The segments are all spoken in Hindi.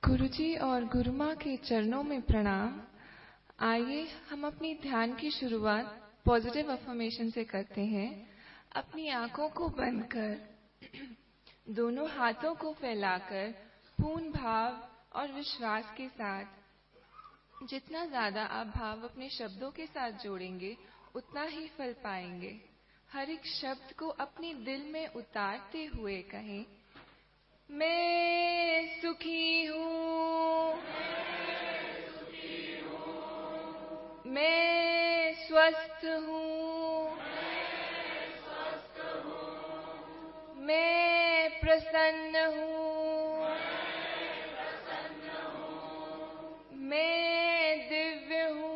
गुरुजी और गुरु माँ के चरणों में प्रणाम। आइए हम अपनी ध्यान की शुरुआत पॉजिटिव अफर्मेशन से करते हैं। अपनी आंखों को बंद कर दोनों हाथों को फैलाकर पूर्ण भाव और विश्वास के साथ जितना ज्यादा आप भाव अपने शब्दों के साथ जोड़ेंगे उतना ही फल पाएंगे। हर एक शब्द को अपने दिल में उतारते हुए कहें, मैं सुखी हूँ, मैं स्वस्थ हूँ, मैं प्रसन्न हूँ, मैं दिव्य हूँ,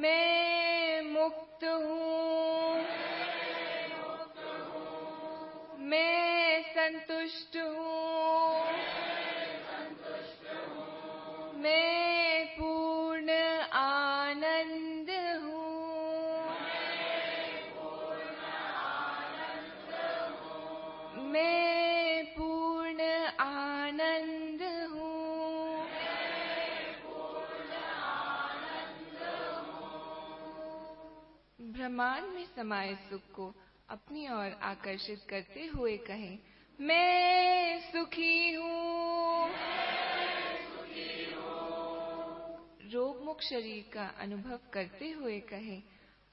मैं मुक्त हूँ, मैं संतुष्ट हूँ, मैं पूर्ण आनंद हूँ, मैं पूर्ण आनंद हूँ, ब्रह्मांड में समाये सुख को अपनी ओर आकर्षित करते हुए कहें, मैं सुखी हूँ, रोग मुक्त शरीर का अनुभव करते हुए कहें,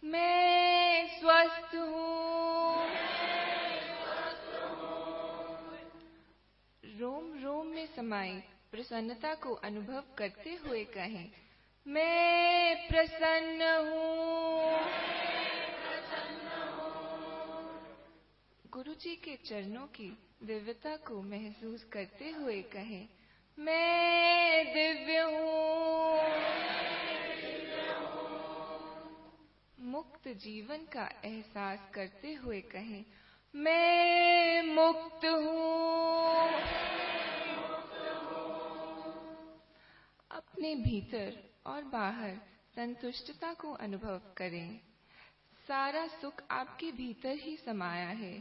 मैं स्वस्थ हूँ, रोम रोम में समाई प्रसन्नता को अनुभव करते हुए कहें, मैं प्रसन्न हूँ, गुरु जी के चरणों की दिव्यता को महसूस करते हुए कहें, मैं दिव्य हूँ, मुक्त जीवन का एहसास करते हुए कहें, मैं मुक्त हूँ, अपने भीतर और बाहर संतुष्टता को अनुभव करें। सारा सुख आपके भीतर ही समाया है,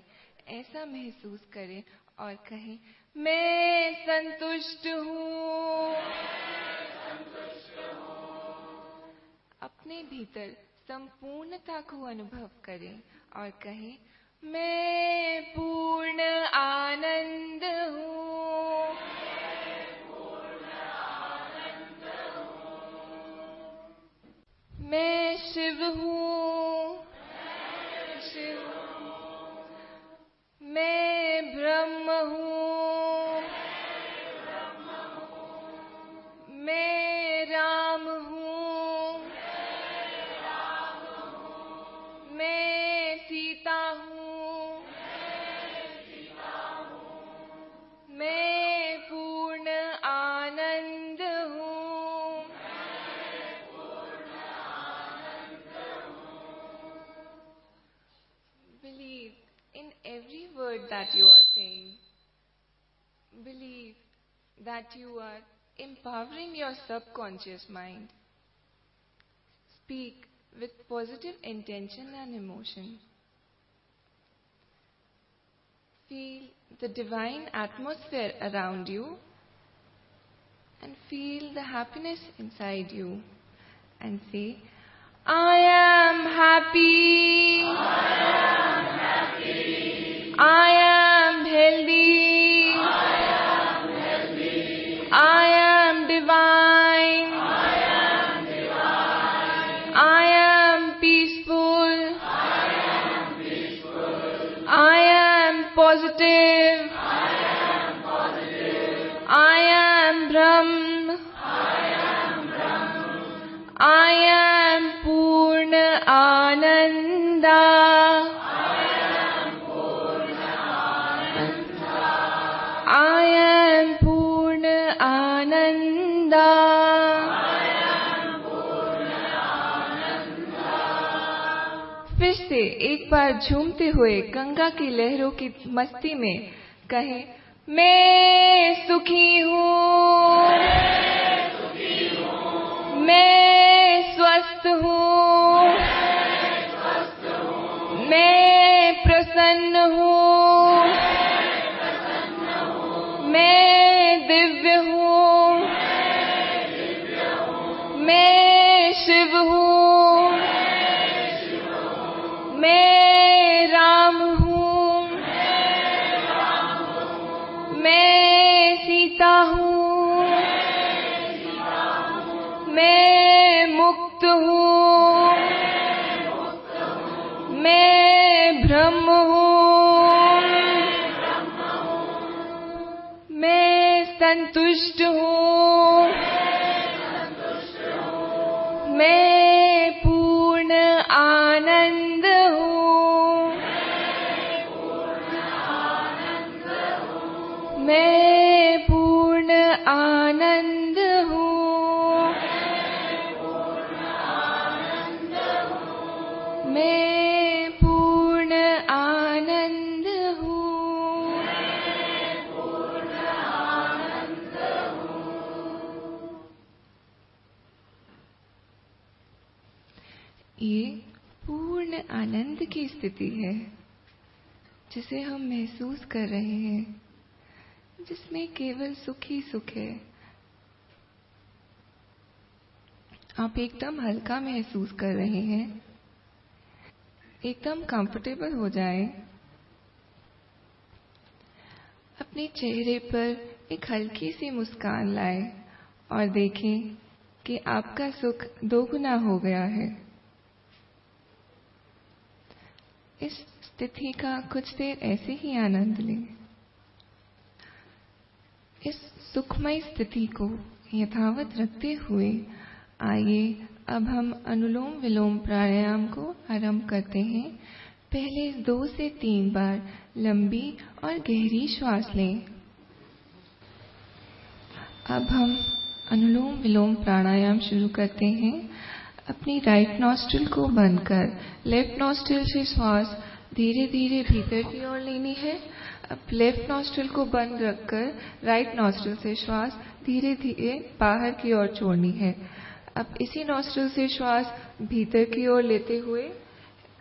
ऐसा महसूस करें और कहें, मैं संतुष्ट हूँ, अपने भीतर संपूर्णता को अनुभव करें और कहें, मैं पूर्ण आनंद हूँ, मैं शिव हूँ, मैं ब्रह्म हूँ, मैं राम हूँ, मैं सीता हूँ, मैं पूर्ण आनंद हूँ, believe in every word that you are saying. Believe that you are empowering your subconscious mind. Speak with positive intention and emotion. Feel the divine atmosphere around you and feel the happiness inside you and say, I am happy, I am healthy, I am divine, I am peaceful, I am positive, I am Brahm, I am Purna Ananda, I am Purna Ananda. फिर से एक बार झूमते हुए गंगा की लहरों की मस्ती में कहें, मैं सुखी हूँ, मैं स्वस्थ हूँ, मैं प्रसन्न हूँ, संतुष्ट हूँ। मैं पूर्ण आनंद हूँ। मैं पूर्ण आनंद हूँ। मैं पूर्ण आनंद हूँ। ये पूर्ण आनंद की स्थिति है जिसे हम महसूस कर रहे हैं, जिसमें केवल सुख ही सुख है। आप एकदम हल्का महसूस कर रहे हैं। एकदम कंफर्टेबल हो जाएं। अपने चेहरे पर एक हल्की सी मुस्कान लाएं और देखें कि आपका सुख दोगुना हो गया है। इस स्थिति का कुछ देर ऐसे ही आनंद लें। इस सुखमय स्थिति को यथावत रखते हुए आइए अब हम अनुलोम विलोम प्राणायाम को आरंभ करते हैं। पहले 2 से 3 बार लंबी और गहरी श्वास लें। अब हम अनुलोम विलोम प्राणायाम शुरू करते हैं। अपनी राइट नॉस्ट्रिल को बंद कर लेफ्ट नॉस्ट्रिल से श्वास धीरे धीरे भीतर की ओर लेनी है। अब लेफ्ट नॉस्ट्रिल को बंद रखकर राइट नॉस्ट्रिल से श्वास धीरे धीरे बाहर की ओर छोड़नी है। अब इसी नॉस्ट्रिल से श्वास भीतर की ओर लेते हुए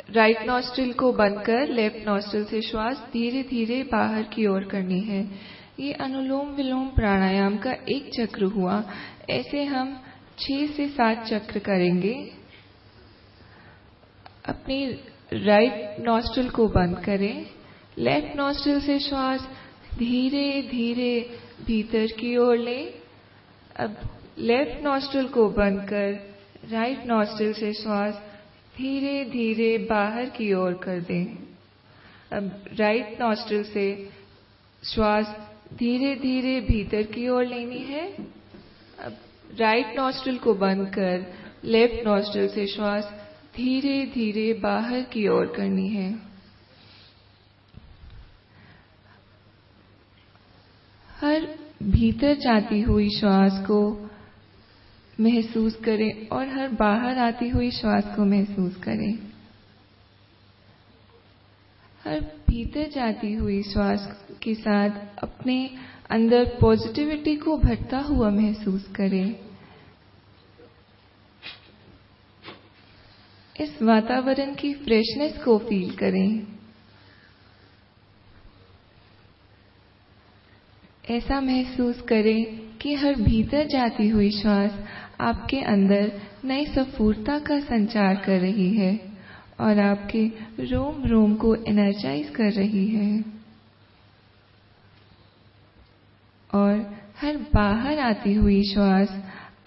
राइट नॉस्ट्रिल को बंद कर लेफ्ट नॉस्ट्रिल से श्वास धीरे धीरे बाहर की ओर करनी है। ये अनुलोम विलोम प्राणायाम का एक चक्र हुआ। ऐसे हम 6 से 7 चक्र करेंगे। अपनी राइट नॉस्ट्रिल को बंद करें। लेफ्ट नॉस्ट्रिल से श्वास धीरे धीरे भीतर की ओर लें। अब लेफ्ट नॉस्ट्रिल को बंद कर राइट नॉस्ट्रिल से श्वास धीरे धीरे बाहर की ओर कर दें। अब राइट नॉस्ट्रिल से श्वास धीरे धीरे भीतर की ओर लेनी है। अब राइट नॉस्ट्रिल को बंद कर लेफ्ट नॉस्ट्रिल से श्वास धीरे धीरे बाहर की ओर करनी है। हर भीतर जाती हुई श्वास को महसूस करें और हर बाहर आती हुई श्वास को महसूस करें। हर भीतर जाती हुई श्वास के साथ अपने अंदर पॉजिटिविटी को भरता हुआ महसूस करें। इस वातावरण की फ्रेशनेस को फील करें। ऐसा महसूस करें कि हर भीतर जाती हुई श्वास आपके अंदर नई स्फूर्ता का संचार कर रही है और आपके रोम रोम को एनर्जाइज कर रही है। और हर बाहर आती हुई श्वास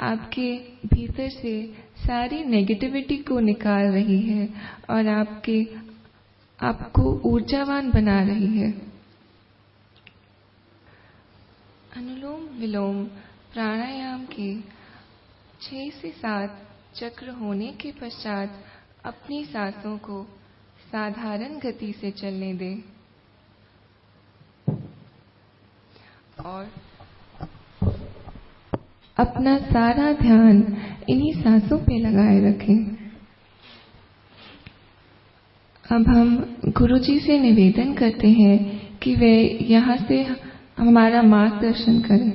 आपके भीतर से सारी नेगेटिविटी को निकाल रही है और आपको ऊर्जावान बना रही है। अनुलोम विलोम प्राणायाम के 6 से 7 चक्र होने के पश्चात अपनी सांसों को साधारण गति से चलने दें और अपना सारा ध्यान इन्हीं सांसों पे लगाए रखें। अब हम गुरुजी से निवेदन करते हैं कि वे यहाँ से हमारा मार्गदर्शन करें।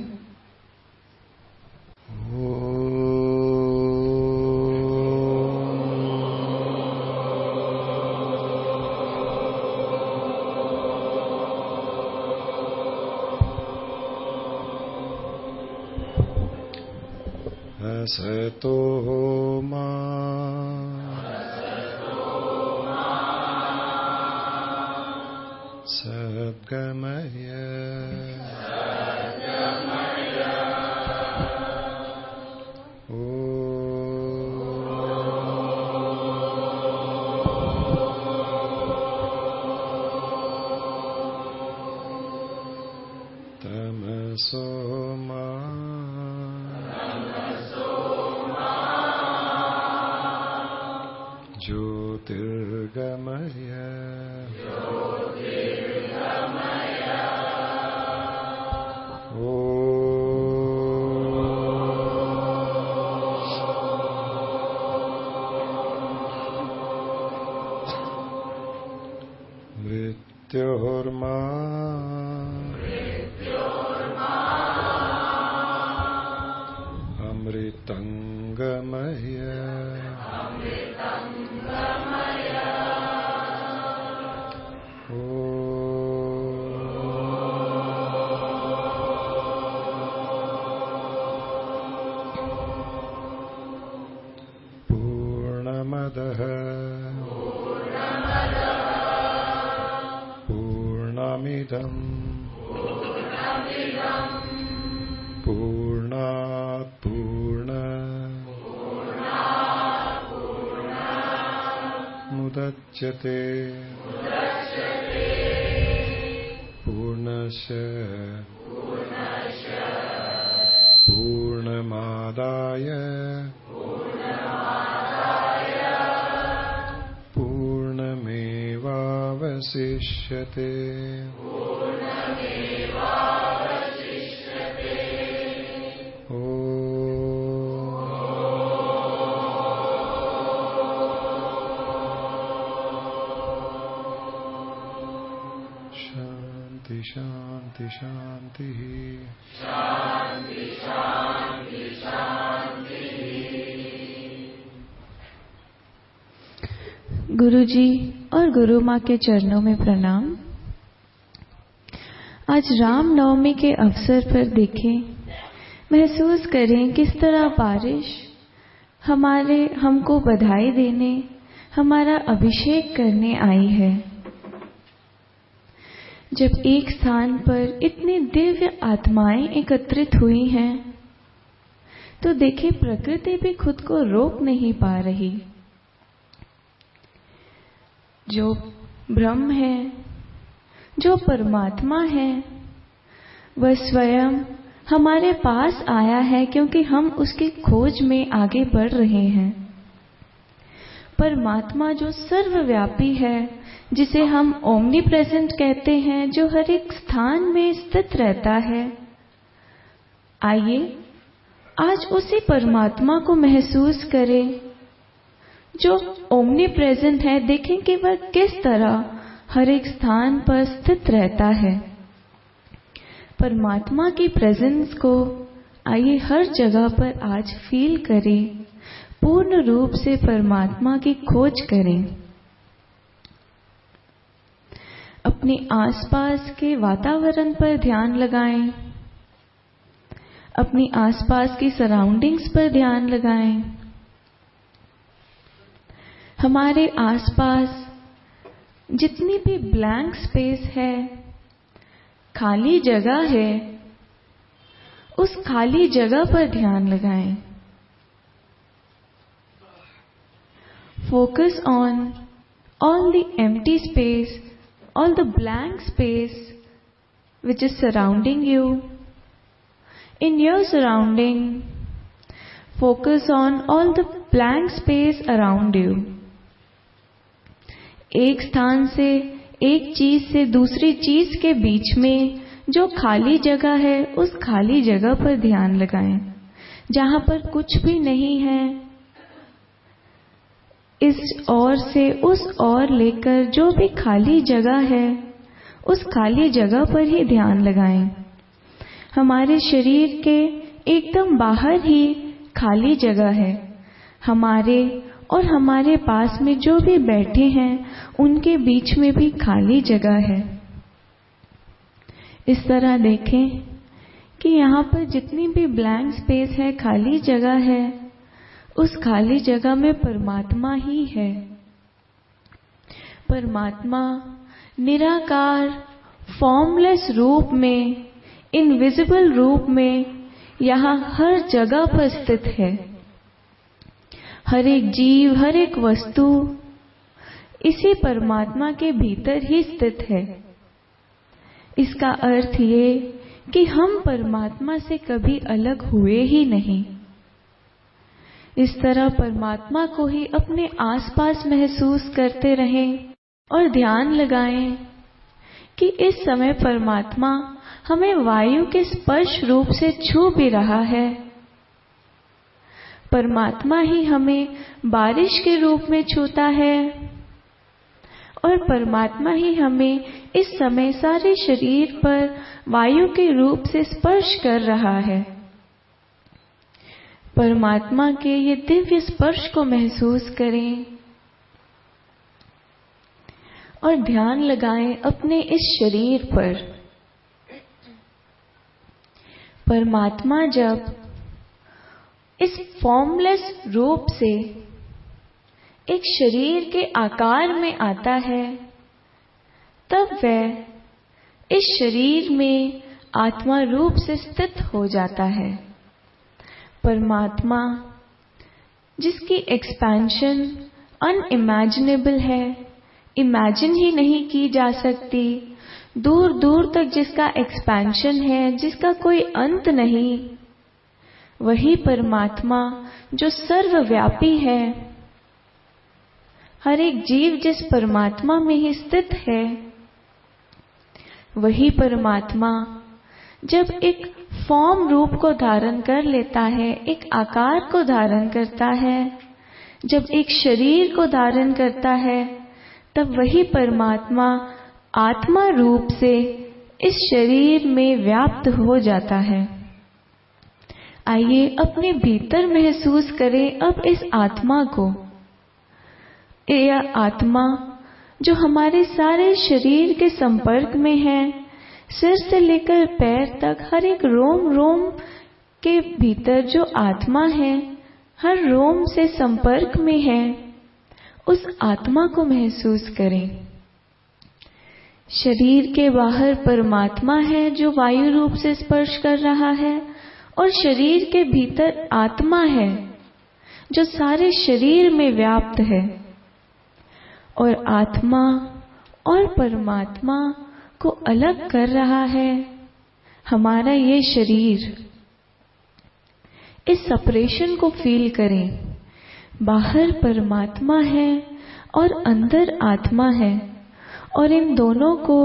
असतो मा सद्गमय तमसो मा ज्योतिर्गमय मृत्योर्मा अमृतंगमय पूर्णमदः पूर्णमिदं पूर्णात् पूर्णमुदच्यते पूर्णस्य पूर्णमादाय पूर्णमेवावशिष्यते शांति शांति शांति गुरु जी और गुरु माँ के चरणों में प्रणाम। आज राम नवमी के अवसर पर देखें, महसूस करें किस तरह बारिश हमको बधाई देने, हमारा अभिषेक करने आई है। जब एक स्थान पर इतनी दिव्य आत्माएं एकत्रित हुई हैं, तो देखें प्रकृति भी खुद को रोक नहीं पा रही। जो ब्रह्म है, जो परमात्मा है, वह स्वयं हमारे पास आया है क्योंकि हम उसकी खोज में आगे बढ़ रहे हैं। परमात्मा जो सर्वव्यापी है, जिसे हम ओमनी प्रेजेंट कहते हैं, जो हर एक स्थान में स्थित रहता है, आइए आज उसी परमात्मा को महसूस करें जो ओमनी प्रेजेंट है। देखें कि वह किस तरह हर एक स्थान पर स्थित रहता है। परमात्मा की प्रेजेंस को आइए हर जगह पर आज फील करें, पूर्ण रूप से परमात्मा की खोज करें। अपने आसपास के वातावरण पर ध्यान लगाएं, अपनी आसपास की सराउंडिंग्स पर ध्यान लगाएं। हमारे आसपास जितनी भी ब्लैंक स्पेस है, खाली जगह है, उस खाली जगह पर ध्यान लगाएं। Focus on all the empty space, all the blank space which is surrounding you. In your surrounding, focus on all the blank space around you. एक स्थान से, एक चीज से दूसरी चीज के बीच में जो खाली जगह है, उस खाली जगह पर ध्यान लगाएं। जहां पर कुछ भी नहीं है, इस ओर से उस ओर लेकर जो भी खाली जगह है, उस खाली जगह पर ही ध्यान लगाएं। हमारे शरीर के एकदम बाहर ही खाली जगह है। हमारे और हमारे पास में जो भी बैठे हैं, उनके बीच में भी खाली जगह है। इस तरह देखें कि यहाँ पर जितनी भी ब्लैंक स्पेस है, खाली जगह है, उस खाली जगह में परमात्मा ही है। परमात्मा निराकार फॉर्मलेस रूप में, इनविजिबल रूप में यहाँ हर जगह पर स्थित है। हर एक जीव, हर एक वस्तु इसी परमात्मा के भीतर ही स्थित है। इसका अर्थ ये कि हम परमात्मा से कभी अलग हुए ही नहीं। इस तरह परमात्मा को ही अपने आसपास महसूस करते रहें और ध्यान लगाएं कि इस समय परमात्मा हमें वायु के स्पर्श रूप से छू भी रहा है। परमात्मा ही हमें बारिश के रूप में छूता है और परमात्मा ही हमें इस समय सारे शरीर पर वायु के रूप से स्पर्श कर रहा है। परमात्मा के ये दिव्य स्पर्श को महसूस करें और ध्यान लगाएं अपने इस शरीर पर। परमात्मा जब इस फॉर्मलेस रूप से एक शरीर के आकार में आता है, तब वह इस शरीर में आत्मा रूप से स्थित हो जाता है। परमात्मा जिसकी एक्सपेंशन अनइमेजिनेबल है, इमेजिन ही नहीं की जा सकती, दूर दूर तक जिसका एक्सपेंशन है, जिसका कोई अंत नहीं, वही परमात्मा जो सर्वव्यापी है। हर एक जीव जिस परमात्मा में ही स्थित है, वही परमात्मा जब एक फॉर्म रूप को धारण कर लेता है, एक आकार को धारण करता है, जब एक शरीर को धारण करता है, तब वही परमात्मा आत्मा रूप से इस शरीर में व्याप्त हो जाता है। आइए अपने भीतर महसूस करें अब इस आत्मा को। यह आत्मा जो हमारे सारे शरीर के संपर्क में है, सिर से लेकर पैर तक हर एक रोम रोम के भीतर जो आत्मा है, हर रोम से संपर्क में है, उस आत्मा को महसूस करें। शरीर के बाहर परमात्मा है जो वायु रूप से स्पर्श कर रहा है, और शरीर के भीतर आत्मा है जो सारे शरीर में व्याप्त है। और आत्मा और परमात्मा को अलग कर रहा है हमारा ये शरीर। इस सेपरेशन को फील करें। बाहर परमात्मा है और अंदर आत्मा है, और इन दोनों को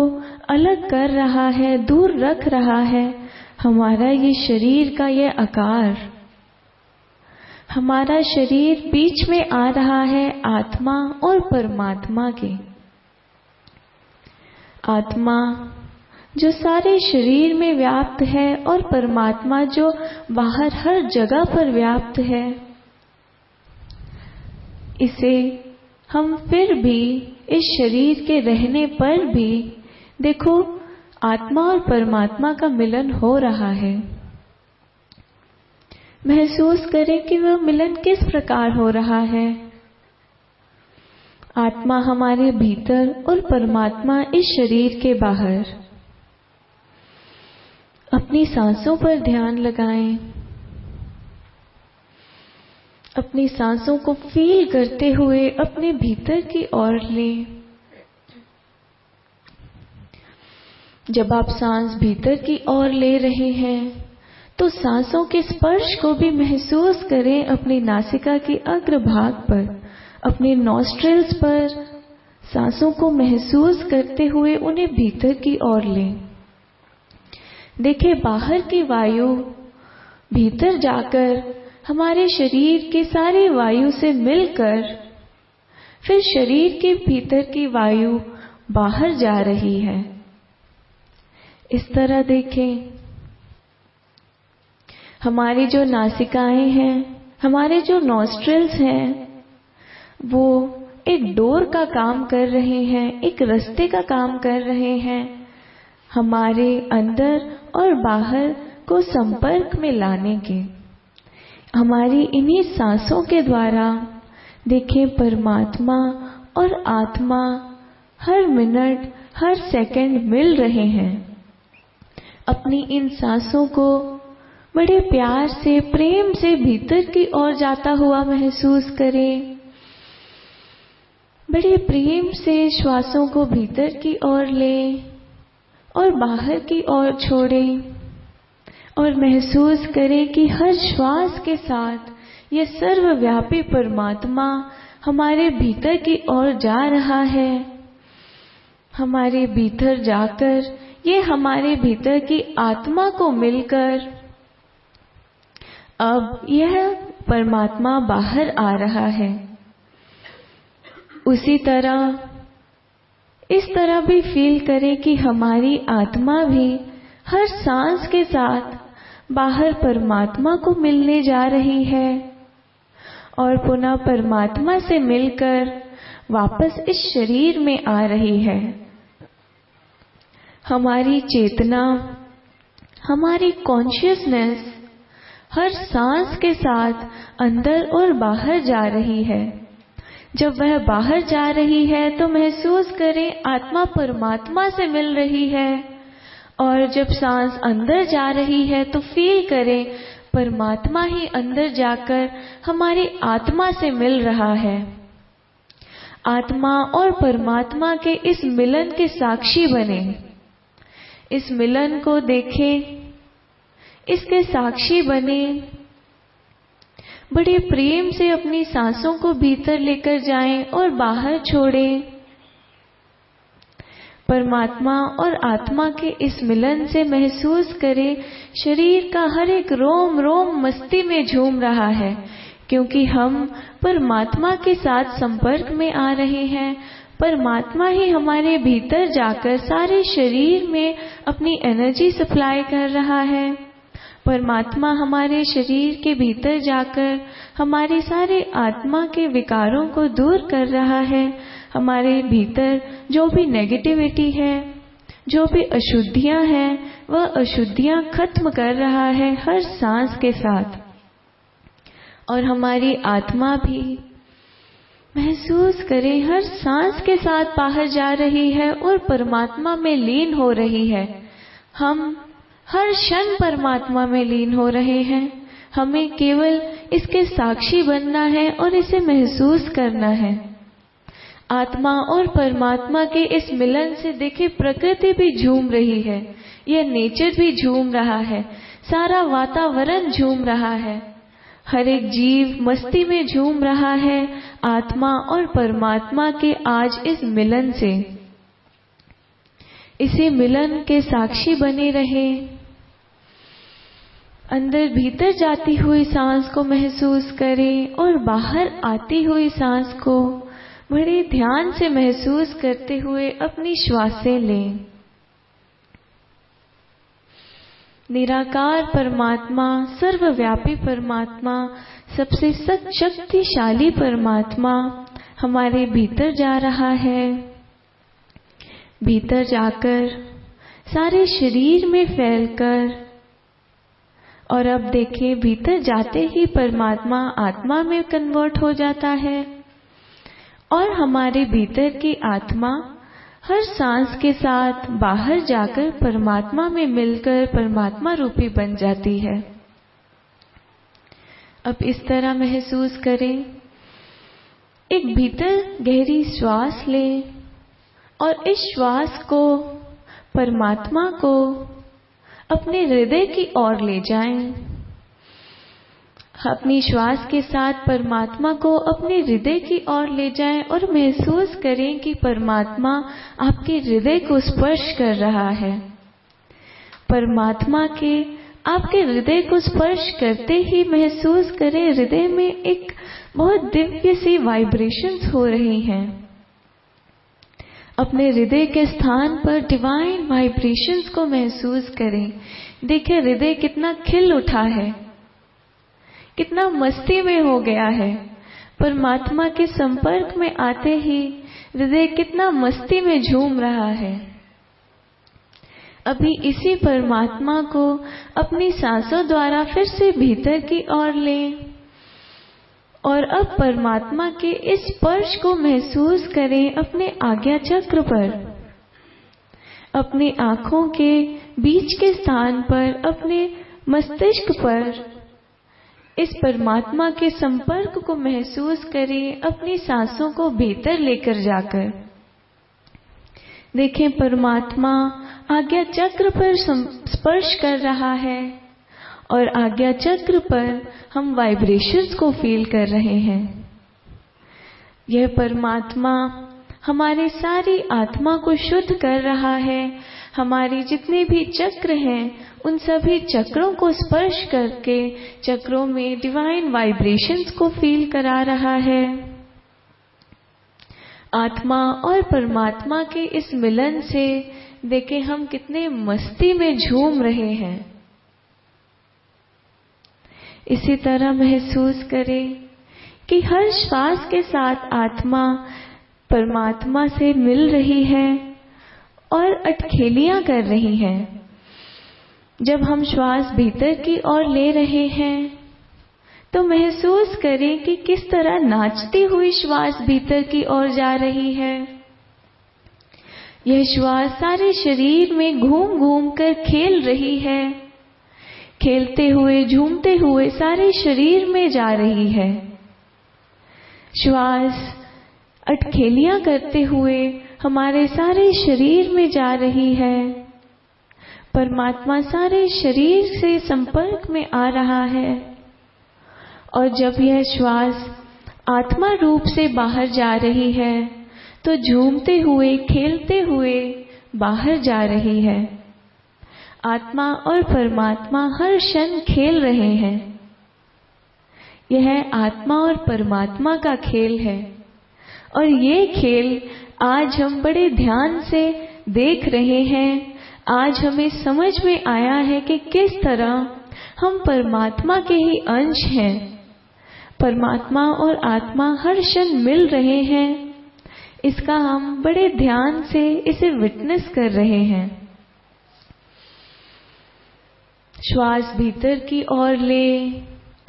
अलग कर रहा है, दूर रख रहा है हमारा ये शरीर का ये आकार। हमारा शरीर बीच में आ रहा है आत्मा और परमात्मा के। आत्मा जो सारे शरीर में व्याप्त है और परमात्मा जो बाहर हर जगह पर व्याप्त है, इसे हम फिर भी इस शरीर के रहने पर भी देखो आत्मा और परमात्मा का मिलन हो रहा है। महसूस करें कि वह मिलन किस प्रकार हो रहा है। आत्मा हमारे भीतर और परमात्मा इस शरीर के बाहर। अपनी सांसों पर ध्यान लगाएं। अपनी सांसों को फील करते हुए अपने भीतर की ओर लें। जब आप सांस भीतर की ओर ले रहे हैं तो सांसों के स्पर्श को भी महसूस करें अपनी नासिका के अग्रभाग पर, अपने नॉस्ट्रिल्स पर। सांसों को महसूस करते हुए उन्हें भीतर की ओर लें। देखें बाहर की वायु भीतर जाकर हमारे शरीर के सारे वायु से मिलकर फिर शरीर के भीतर की वायु बाहर जा रही है। इस तरह देखें हमारी जो नासिकाएं हैं, हमारे जो नॉस्ट्रिल्स हैं, वो एक डोर का काम कर रहे हैं, एक रास्ते का काम कर रहे हैं, हमारे अंदर और बाहर को संपर्क में लाने के। हमारी इन्हीं सांसों के द्वारा देखें परमात्मा और आत्मा हर मिनट हर सेकंड मिल रहे हैं। अपनी इन सांसों को बड़े प्यार से प्रेम से भीतर की ओर जाता हुआ महसूस करें। बड़े प्रेम से श्वासों को भीतर की ओर लें और बाहर की ओर छोड़ें। और महसूस करें कि हर श्वास के साथ यह सर्वव्यापी परमात्मा हमारे भीतर की ओर जा रहा है। हमारे भीतर जाकर ये हमारे भीतर की आत्मा को मिलकर अब यह परमात्मा बाहर आ रहा है। उसी तरह इस तरह भी फील करें कि हमारी आत्मा भी हर सांस के साथ बाहर परमात्मा को मिलने जा रही है और पुनः परमात्मा से मिलकर वापस इस शरीर में आ रही है। हमारी चेतना, हमारी कॉन्शियसनेस हर सांस के साथ अंदर और बाहर जा रही है। जब वह बाहर जा रही है तो महसूस करें आत्मा परमात्मा से मिल रही है, और जब सांस अंदर जा रही है तो फील करें परमात्मा ही अंदर जाकर हमारी आत्मा से मिल रहा है। आत्मा और परमात्मा के इस मिलन के साक्षी बने। इस मिलन को देखें, इसके साक्षी बने। बड़े प्रेम से अपनी सांसों को भीतर लेकर जाएं और बाहर छोड़ें। परमात्मा और आत्मा के इस मिलन से महसूस करें शरीर का हर एक रोम रोम मस्ती में झूम रहा है, क्योंकि हम परमात्मा के साथ संपर्क में आ रहे हैं। परमात्मा ही हमारे भीतर जाकर सारे शरीर में अपनी एनर्जी सप्लाई कर रहा है। परमात्मा हमारे शरीर के भीतर जाकर हमारे सारे आत्मा के विकारों को दूर कर रहा है। हमारे भीतर जो भी नेगेटिविटी है, जो भी अशुद्धियां हैं, वह अशुद्धियां खत्म कर रहा है हर सांस के साथ। और हमारी आत्मा भी महसूस करें हर सांस के साथ बाहर जा रही है और परमात्मा में लीन हो रही है। हम हर क्षण परमात्मा में लीन हो रहे हैं। हमें केवल इसके साक्षी बनना है और इसे महसूस करना है। आत्मा और परमात्मा के इस मिलन से देखिए प्रकृति भी झूम रही है, यह नेचर भी झूम रहा है, सारा वातावरण झूम रहा है, हर एक जीव मस्ती में झूम रहा है आत्मा और परमात्मा के आज इस मिलन से। इसी मिलन के साक्षी बने रहे। अंदर भीतर जाती हुई सांस को महसूस करें और बाहर आती हुई सांस को बड़े ध्यान से महसूस करते हुए अपनी श्वासें लें। निराकार परमात्मा, सर्वव्यापी परमात्मा, सबसे शक्तिशाली परमात्मा हमारे भीतर जा रहा है। भीतर जाकर सारे शरीर में फैलकर, और अब देखें भीतर जाते ही परमात्मा आत्मा में कन्वर्ट हो जाता है और हमारे भीतर की आत्मा हर सांस के साथ बाहर जाकर परमात्मा में मिलकर परमात्मा रूपी बन जाती है। अब इस तरह महसूस करें, एक भीतर गहरी श्वास लें और इस श्वास को, परमात्मा को अपने हृदय की ओर ले जाएं। अपनी श्वास के साथ परमात्मा को अपने हृदय की ओर ले जाएं और महसूस करें कि परमात्मा आपके हृदय को स्पर्श कर रहा है। परमात्मा के आपके हृदय को स्पर्श करते ही महसूस करें हृदय में एक बहुत दिव्य सी वाइब्रेशंस हो रही हैं। अपने हृदय के स्थान पर डिवाइन वाइब्रेशंस को महसूस करें। देखिए हृदय कितना खिल उठा है, कितना मस्ती में हो गया है। परमात्मा के संपर्क में आते ही हृदय कितना मस्ती में झूम रहा है। अभी इसी परमात्मा को अपनी सांसों द्वारा फिर से भीतर की ओर लें और अब परमात्मा के इस स्पर्श को महसूस करें अपने आज्ञा चक्र पर, अपनी आंखों के बीच के स्थान पर, अपने मस्तिष्क पर। इस परमात्मा के संपर्क को महसूस करें अपनी सांसों को भीतर लेकर जाकर। देखें परमात्मा आज्ञा चक्र पर स्पर्श कर रहा है और आज्ञा चक्र पर हम वाइब्रेशंस को फील कर रहे हैं। यह परमात्मा हमारी सारी आत्मा को शुद्ध कर रहा है। हमारे जितने भी चक्र हैं उन सभी चक्रों को स्पर्श करके चक्रों में डिवाइन वाइब्रेशंस को फील करा रहा है। आत्मा और परमात्मा के इस मिलन से देखें हम कितने मस्ती में झूम रहे हैं। इसी तरह महसूस करें कि हर श्वास के साथ आत्मा परमात्मा से मिल रही है और अटखेलियां कर रही है। जब हम श्वास भीतर की ओर ले रहे हैं तो महसूस करें कि किस तरह नाचती हुई श्वास भीतर की ओर जा रही है। यह श्वास सारे शरीर में घूम घूम कर खेल रही है, खेलते हुए झूमते हुए सारे शरीर में जा रही है। श्वास अटखेलियां करते हुए हमारे सारे शरीर में जा रही है। परमात्मा सारे शरीर से संपर्क में आ रहा है और जब यह श्वास आत्मा रूप से बाहर जा रही है तो झूमते हुए खेलते हुए बाहर जा रही है। आत्मा और परमात्मा हर क्षण खेल रहे हैं। यह आत्मा और परमात्मा का खेल है और ये खेल आज हम बड़े ध्यान से देख रहे हैं। आज हमें समझ में आया है कि किस तरह हम परमात्मा के ही अंश हैं। परमात्मा और आत्मा हर क्षण मिल रहे हैं। इसका हम बड़े ध्यान से इसे विटनेस कर रहे हैं। श्वास भीतर की ओर ले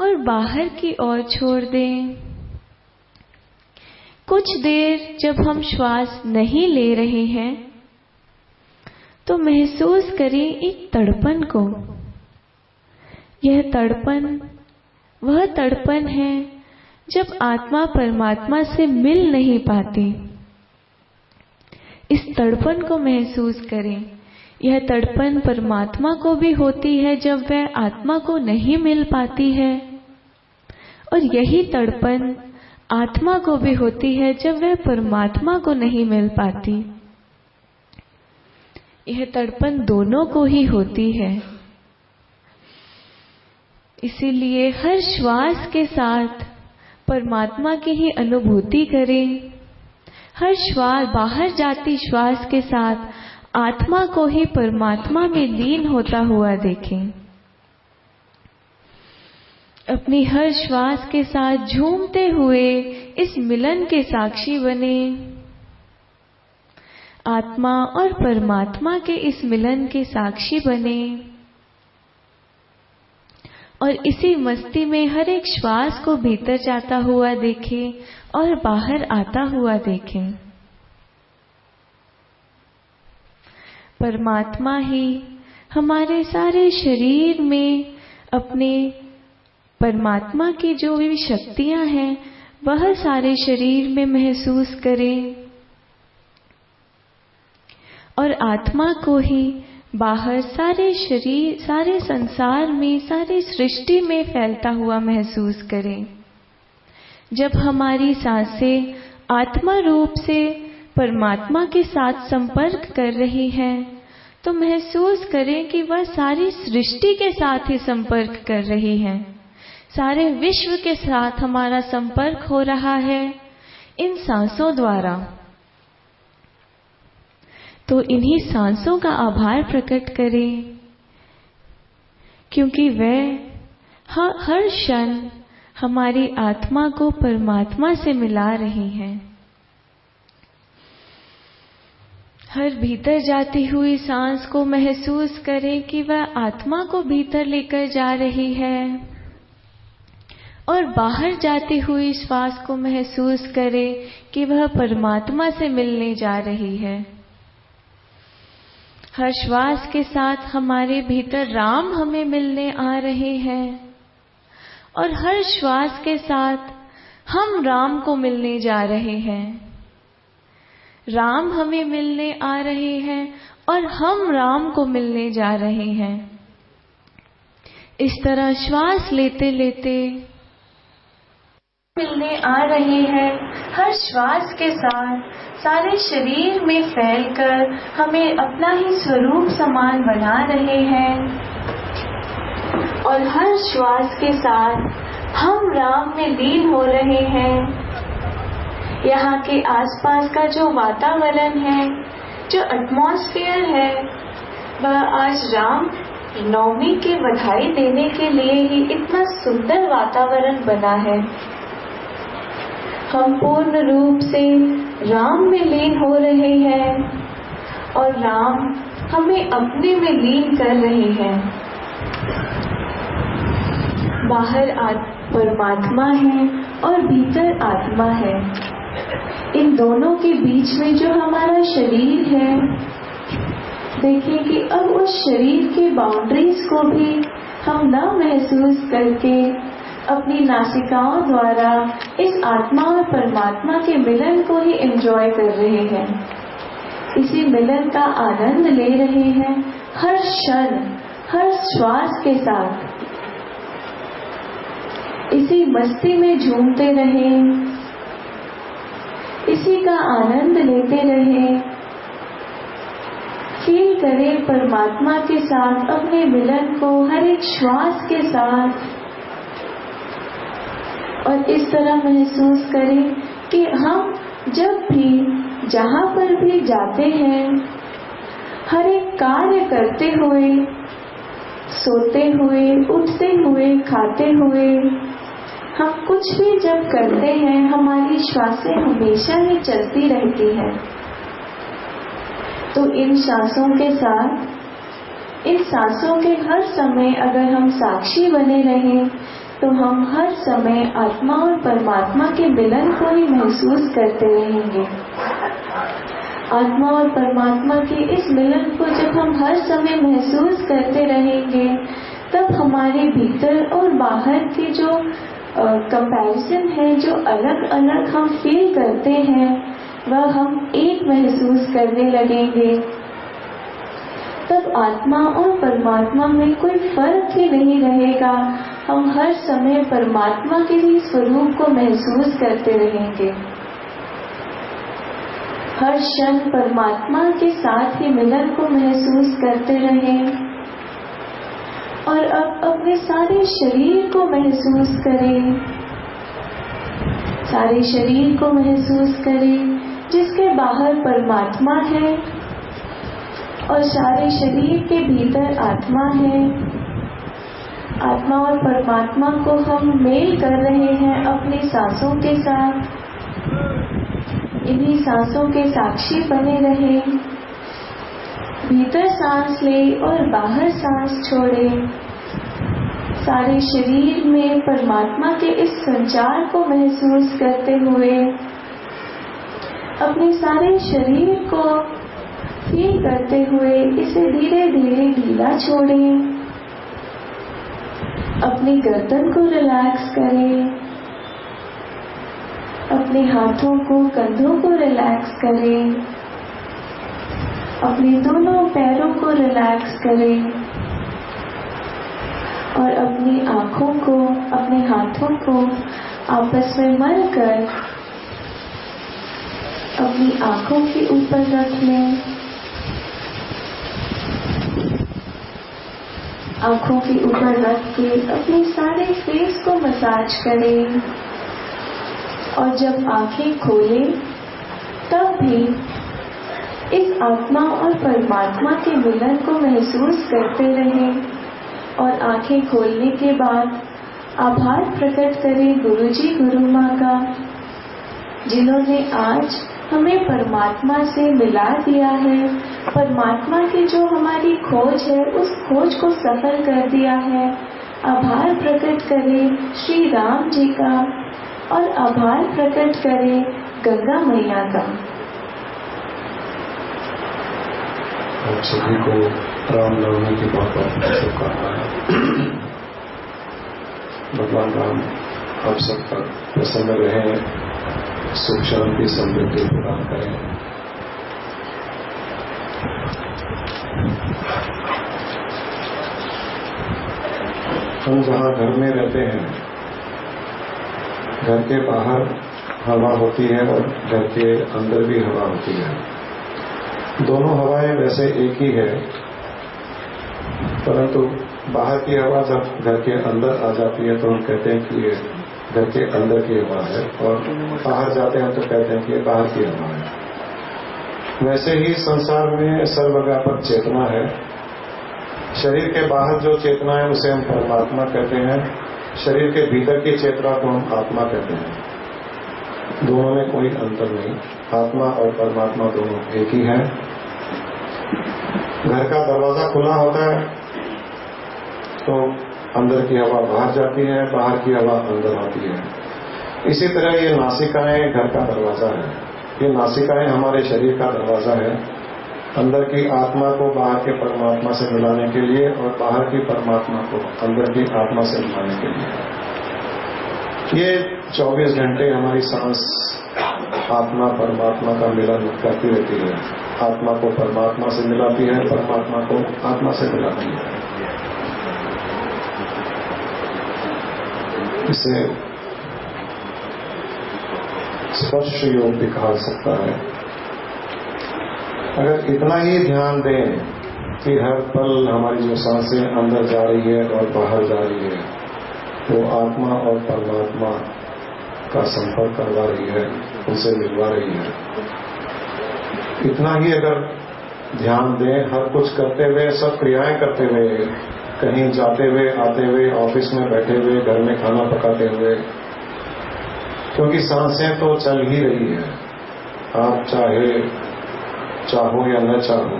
और बाहर की ओर छोड़ दें। कुछ देर जब हम श्वास नहीं ले रहे हैं तो महसूस करें एक तड़पन को। यह तड़पन वह तड़पन है जब आत्मा परमात्मा से मिल नहीं पाती। इस तड़पन को महसूस करें। यह तड़पन परमात्मा को भी होती है जब वह आत्मा को नहीं मिल पाती है और यही तड़पन आत्मा को भी होती है जब वह परमात्मा को नहीं मिल पाती। यह तड़पन दोनों को ही होती है। इसीलिए हर श्वास के साथ परमात्मा की ही अनुभूति करें। हर श्वास बाहर जाती श्वास के साथ आत्मा को ही परमात्मा में लीन होता हुआ देखें। अपनी हर श्वास के साथ झूमते हुए इस मिलन के साक्षी बने। आत्मा और परमात्मा के इस मिलन के साक्षी बने और इसी मस्ती में हर एक श्वास को भीतर जाता हुआ देखें और बाहर आता हुआ देखें। परमात्मा ही हमारे सारे शरीर में अपने परमात्मा की जो भी शक्तियां हैं वह सारे शरीर में महसूस करें और आत्मा को ही बाहर सारे शरीर सारे संसार में सारी सृष्टि में फैलता हुआ महसूस करें। जब हमारी सांसें आत्मा रूप से परमात्मा के साथ संपर्क कर रही हैं तो महसूस करें कि वह सारी सृष्टि के साथ ही संपर्क कर रही हैं। सारे विश्व के साथ हमारा संपर्क हो रहा है इन सांसों द्वारा। तो इन्हीं सांसों का आभार प्रकट करें क्योंकि वह हर क्षण हमारी आत्मा को परमात्मा से मिला रही हैं। हर भीतर जाती हुई सांस को महसूस करें कि वह आत्मा को भीतर लेकर जा रही है और बाहर जाती हुई श्वास को महसूस करें कि वह परमात्मा से मिलने जा रही है। हर श्वास के साथ हमारे भीतर राम हमें मिलने आ रहे हैं और हर श्वास के साथ हम राम को मिलने जा रहे हैं। राम हमें मिलने आ रहे हैं और हम राम को मिलने जा रहे हैं। इस तरह श्वास लेते लेते मिलने आ रहे हैं। हर श्वास के साथ सारे शरीर में फैलकर हमें अपना ही स्वरूप समान बना रहे हैं। और हर श्वास के साथ हम राम में लीन हो रहे हैं। यहाँ के आसपास का जो वातावरण है, जो एटमॉस्फेयर है, वह आज राम नवमी की बधाई देने के लिए ही इतना सुंदर वातावरण बना है। हम पूर्ण रूप से राम में लीन हो रहे हैं और राम हमें अपने में लीन कर रहे हैं। बाहर परमात्मा है और भीतर आत्मा है। इन दोनों के बीच में जो हमारा शरीर है, देखिए कि अब उस शरीर के बाउंड्रीज को भी हम न महसूस करके अपनी नासिकाओं द्वारा इस आत्मा और परमात्मा के मिलन को ही एंजॉय कर रहे हैं। इसी मिलन का आनंद ले रहे हैं हर क्षण, हर श्वास के साथ। इसी मस्ती में झूमते रहें, इसी का आनंद लेते रहें। फील करें परमात्मा के साथ अपने मिलन को हर एक श्वास के साथ, और इस तरह महसूस करें कि हम जब भी जहाँ पर भी जाते हैं, हर एक कार्य करते हुए, सोते हुए, उठते हुए, खाते हुए, हम कुछ भी जब करते हैं, हमारी श्वासें हमेशा ही चलती रहती हैं। तो इन सांसों के साथ, इन सांसों के हर समय अगर हम साक्षी बने रहें, तो हम हर समय आत्मा और परमात्मा के मिलन को ही महसूस करते रहेंगे। आत्मा और परमात्मा के इस मिलन को जब हम हर समय महसूस करते रहेंगे, तब हमारे भीतर और बाहर के जो कंपैरिजन है, जो अलग अलग हम फील करते हैं, वह हम एक महसूस करने लगेंगे। तब आत्मा और परमात्मा में कोई फर्क ही नहीं रहेगा। हम हर समय परमात्मा के ही स्वरूप को महसूस करते रहेंगे। हर क्षण परमात्मा के साथ ही मिलन को महसूस करते रहें। और अब अपने सारे शरीर को महसूस करें, सारे शरीर को महसूस करें जिसके बाहर परमात्मा है और सारे शरीर के भीतर आत्मा है। आत्मा और परमात्मा को हम मेल कर रहे हैं अपनी सांसों के साथ। इन्हीं सांसों के साक्षी बने रहें। भीतर सांस ले और बाहर सांस छोड़े। सारे शरीर में परमात्मा के इस संचार को महसूस करते हुए अपने सारे शरीर को फील करते हुए इसे धीरे धीरे ढीला छोड़ें। अपनी गर्दन को रिलैक्स करें। अपने हाथों को, कंधों को रिलैक्स करें। अपने दोनों पैरों को रिलैक्स करें और अपनी आँखों को, अपने हाथों को आपस में मलकर अपनी आँखों के ऊपर रख लें। आँखों के ऊपर रख के अपने सारे फेस को मसाज करें और जब आँखें खोलें तब भी इस आत्मा और परमात्मा के मिलन को महसूस करते रहें। और आंखें खोलने के बाद आभार प्रकट करें गुरुजी, गुरु माँ का, जिन्होंने आज हमें परमात्मा से मिला दिया है। परमात्मा की जो हमारी खोज है, उस खोज को सफल कर दिया है। आभार प्रकट करें श्री राम जी का और आभार प्रकट करें गंगा मैया का। आप सभी को रामनवमी की बहुत बहुत शुभकामनाएं। भगवान राम आप सब पर प्रसन्न रहे, सुख शांति समृद्धि प्रदान करें। हम जहाँ घर में रहते हैं, घर के बाहर हवा होती है और घर के अंदर भी हवा होती है। दोनों हवाएं वैसे एक ही है, परंतु बाहर की हवा जब घर के अंदर आ जाती है तो हम कहते हैं कि ये घर के अंदर की हवा है, और बाहर जाते हैं तो कहते हैं कि ये बाहर की हवा है। वैसे ही संसार में सर्वव्यापक चेतना है। शरीर के बाहर जो चेतना है उसे हम परमात्मा कहते हैं, शरीर के भीतर की चेतना को हम आत्मा कहते हैं। दोनों में कोई अंतर नहीं, आत्मा और परमात्मा दोनों एक ही है। घर का दरवाजा खुला होता है तो अंदर की हवा बाहर जाती है, बाहर की हवा अंदर आती है। इसी तरह ये नासिकाएं घर का दरवाजा है। ये नासिकाएं हमारे शरीर का दरवाजा है, अंदर की आत्मा को बाहर के परमात्मा से मिलाने के लिए और बाहर की परमात्मा को अंदर की आत्मा से मिलाने के लिए। ये 24 घंटे हमारी सांस आत्मा परमात्मा का मिलन करती रहती है। आत्मा को परमात्मा से मिलाती है, परमात्मा को आत्मा से मिलाती है। इसे स्पर्श योग भी कहा सकता है। अगर इतना ही ध्यान दें कि हर पल हमारी जो सांसें अंदर जा रही है और बाहर जा रही है वो आत्मा और परमात्मा का संपर्क करवा रही है, उनसे मिलवा रही है, इतना ही अगर ध्यान दें, हर कुछ करते हुए, सब क्रियाएं करते हुए, कहीं जाते हुए, आते हुए, ऑफिस में बैठे हुए, घर में खाना पकाते हुए, क्योंकि सांसें तो चल ही रही है। आप चाहो या न चाहो,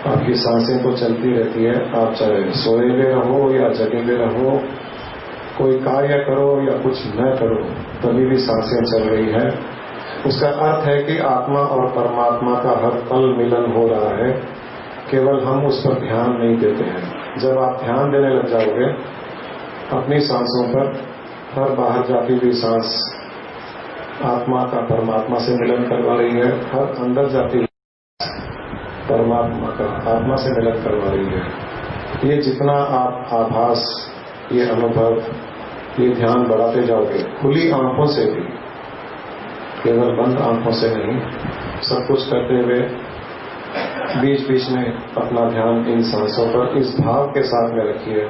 आपकी सांसें तो चलती रहती है। आप चाहे सोए हुए रहो या जगे हुए रहो, कोई कार्य करो या कुछ न करो, तभी भी सांसें चल रही है। उसका अर्थ है कि आत्मा और परमात्मा का हर पल मिलन हो रहा है, केवल हम उस पर ध्यान नहीं देते हैं। जब आप ध्यान देने लग जाओगे अपनी सांसों पर, हर बाहर जाती हुई सांस आत्मा का परमात्मा से मिलन करवा रही है, हर अंदर जाती हुई परमात्मा का आत्मा से मिलन करवा रही है। ये जितना आप आभास, ये अनुभव, ये ध्यान बढ़ाते जाओगे, खुली आंखों से भी, केवल बंद आंखों से नहीं, सब कुछ करते हुए बीच बीच में अपना ध्यान इन सांसों पर इस भाव के साथ में रखिए।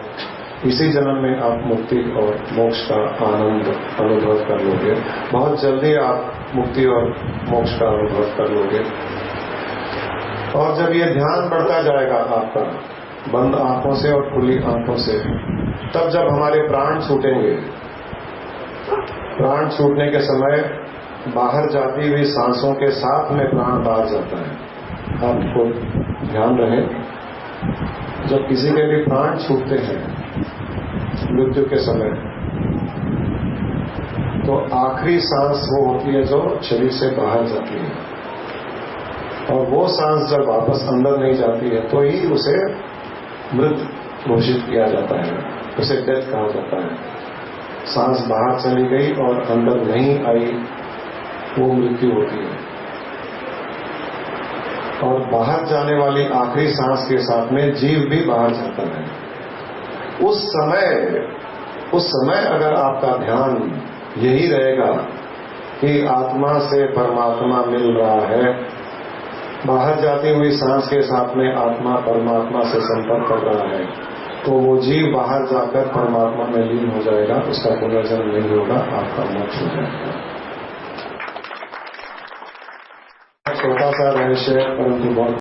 इसी जन्म में आप मुक्ति और मोक्ष का आनंद अनुभव कर लोगे। बहुत जल्दी आप मुक्ति और मोक्ष का अनुभव कर लोगे। और जब ये ध्यान बढ़ता जाएगा आपका बंद आंखों से और खुली आंखों से, तब जब हमारे प्राण छूटेंगे, प्राण छूटने के समय बाहर जाती हुई सांसों के साथ में प्राण बाहर जाता है। आपको ध्यान रहे, जब किसी के भी प्राण छूटते हैं मृत्यु के समय, तो आखिरी सांस वो होती है जो शरीर से बाहर जाती है, और वो सांस जब वापस अंदर नहीं जाती है तो ही उसे मृत घोषित किया जाता है, उसे डेथ कहा जाता है। सांस बाहर चली गई और अंदर नहीं आई, वो मृत्यु होती है। और बाहर जाने वाली आखिरी सांस के साथ में जीव भी बाहर जाता है। उस समय अगर आपका ध्यान यही रहेगा कि आत्मा से परमात्मा मिल रहा है, बाहर जाती हुई सांस के साथ में आत्मा परमात्मा से संपर्क कर रहा है, तो वो जीव बाहर जाकर परमात्मा में लीन हो जाएगा, उसका पुनर्जन्म नहीं होगा, आपका मोक्ष हो जाएगा। छोटा सा रहस्य है, परंतु बहुत